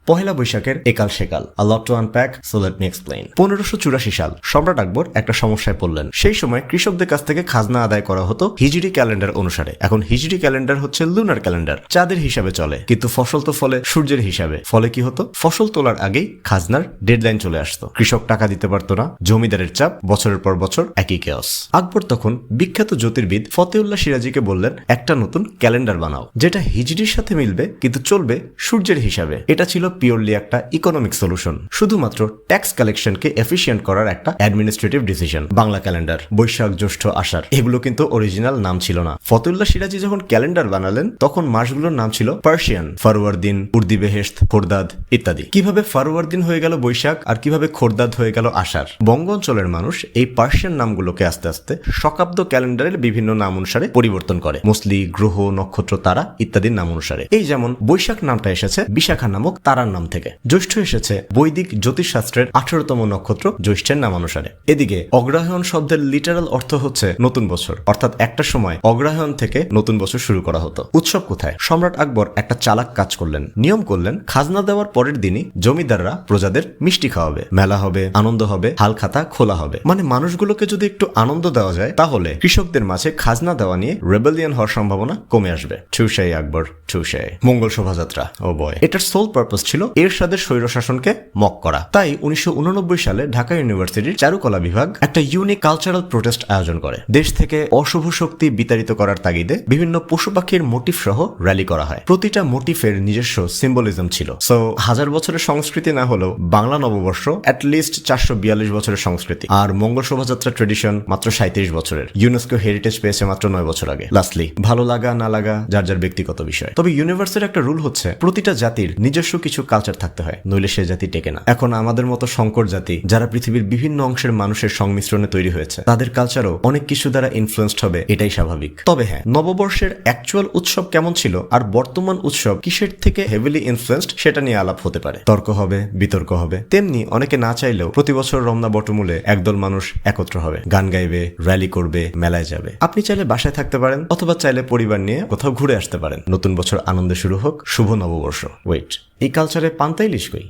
পহেলা বৈশাখের একাল সেকাল a lot to unpack, so let me explain। 1584 সাল সম্রাট আকবর একটা সমস্যায় পড়লেন। সেই সময় কৃষকদের কাছ থেকে খাজনা আদায় করা হতো হিজরি ক্যালেন্ডার অনুসারে। এখন হিজরি ক্যালেন্ডার হচ্ছে লুনার ক্যালেন্ডার, চাঁদের হিসাবে চলে, কিন্তু ফসল তো ফলে সূর্যের হিসাবে। ফলে কি হতো, ফসল তোলার আগেই খাজনার ডেডলাইন চলে আসতো, কৃষক টাকা দিতে পারতো না, জমিদারের চাপ, বছরের পর বছর একই কেওস। আকবর তখন বিখ্যাত জ্যোতির্বিদ ফতেউল্লাহ সিরাজিকে বললেন, একটা নতুন ক্যালেন্ডার বানাও যেটা হিজরির সাথে মিলবে কিন্তু চলবে সূর্যের হিসাবে। এটা ছিল পিওরলি একটা ইকোনমিক সলিউশন, শুধুমাত্র ট্যাক্স কালেকশনকে এফিশিয়েন্ট করার একটা অ্যাডমিনিস্ট্রেটিভ ডিসিশন। বাংলা ক্যালেন্ডার বৈশাখ, জ্যৈষ্ঠ, আষাঢ় এগুলো কিন্তু অরিজিনাল নাম ছিল না। ফতেউল্লাহ সিরাজি যখন ক্যালেন্ডার বানালেন তখন মাসগুলোর নাম ছিল পার্সিয়ান, ফরওয়ার্দিন, উর্দি বেহেশত, খোরদাদ ইত্যাদি। কিভাবে ফরওয়ার্দিন হয়ে গেল বৈশাখ আর কিভাবে খোরদাদ হয়ে গেল আষাঢ়? বঙ্গ অঞ্চলের মানুষ এই পার্সিয়ান নামগুলোকে আস্তে আস্তে শকাব্দ ক্যালেন্ডারের বিভিন্ন নাম অনুসারে পরিবর্তন করে, মসলি, গ্রহ, নক্ষত্র, তারা ইত্যাদির নাম অনুসারে। এই যেমন বৈশাখ নামটা এসেছে বিশাখা নামক তারার নাম থেকে, জ্যৈষ্ঠ এসেছে বৈদিক জ্যোতিষশাস্ত্রের 18তম নক্ষত্র জ্যৈষ্ঠের নাম অনুসারে। এদিকে অগ্রহায়ণ শব্দের লিটারাল অর্থ হচ্ছে নতুন বছর, অর্থাৎ একটা সময় অগ্রহায়ণ থেকে নতুন বছর শুরু করা হতো। উৎসব কোথায়? সম্রাট আকবর একটা চালাক কাজ করলেন, নিয়ম করলেন খাজনা দেওয়ার পরের দিনই জমিদাররা প্রজাদের মিষ্টি খাওয়াবে, মেলা হবে, আনন্দ হবে, হাল খাতা খোলা হবে। মানে মানুষগুলোকে যদি একটু আনন্দ দেওয়া যায় তাহলে কৃষকদের মাঝে খাজনা দেওয়া নিয়ে রেবেলিয়ন হওয়ার সম্ভাবনা কমে আসবে। ঠুসাই আকবর ঠুসাই। মঙ্গল শোভাযাত্রা, ও বয়। এটার সোল পারপাস ছিল এরশাদের স্বৈরশাসনকে মক করা। তাই 1989 সালে ঢাকা ইউনিভার্সিটির চারুকলা বিভাগ একটা ইউনিক কালচারাল প্রোটেস্ট আয়োজন করে। দেশ থেকে অশুভ শক্তি বিতাড়িত করার তাগিদে বিভিন্ন পশু পাখির মোটিফ সহ র্যালি করা হয়। প্রতিটা মোটিফের নিজস্ব সিম্বলিজম ছিল। সো 1000 বছরের সংস্কৃতি না হলেও বাংলা নববর্ষ অ্যাটলিস্ট 442 বছরের সংস্কৃতি, আর মঙ্গল শোভাযাত্রা ট্রেডিশন মাত্র 37 বছরের। ইউনেস্কো হেরিটেজ পেয়েছে মাত্র 9 বছর আগে। লাস্টলি, ভালো লাগা না লাগা যার যার ব্যক্তিগত বিষয়। তবে ইউনিভার্সের একটা রুল হচ্ছে প্রতিটা জাতির নিজস্ব কিছু কালচার থাকতে হয়, নইলে সে জাতি টেকে না। এখন আমাদের মতো সংকর জাতি যারা পৃথিবীর বিভিন্ন অংশের মানুষের সংমিশ্রণে তৈরি হয়েছে, তাদের কালচারও অনেক কিছু দ্বারা ইনফ্লুয়েন্সড হবে, এটাই স্বাভাবিক। তবে হ্যাঁ, নববর্ষের অ্যাকচুয়াল উৎসব কেমন ছিল আর বর্তমান উৎসব কিসের থেকে হেভিলি ইনফ্লুয়েন্সড সেটা নিয়ে আলাপ হতে পারে, তর্ক হবে, বিতর্ক হবে। তেমনি অনেকে না চাইলেও প্রতি বছর রমনা বটমূলে একদল মানুষ একত্র হবে, গান গাইবে, র্যালি করবে, মেলায় যাবে। আপনি চাইলে বাসায় থাকতে পারেন অথবা চাইলে পরিবার নিয়ে কোথাও ঘুরে আসতে পারেন। নতুন বছর আনন্দে শুরু হোক, শুভ নববর্ষ। ওয়েট, এই কালচারে পান্তা ইলিশ কই?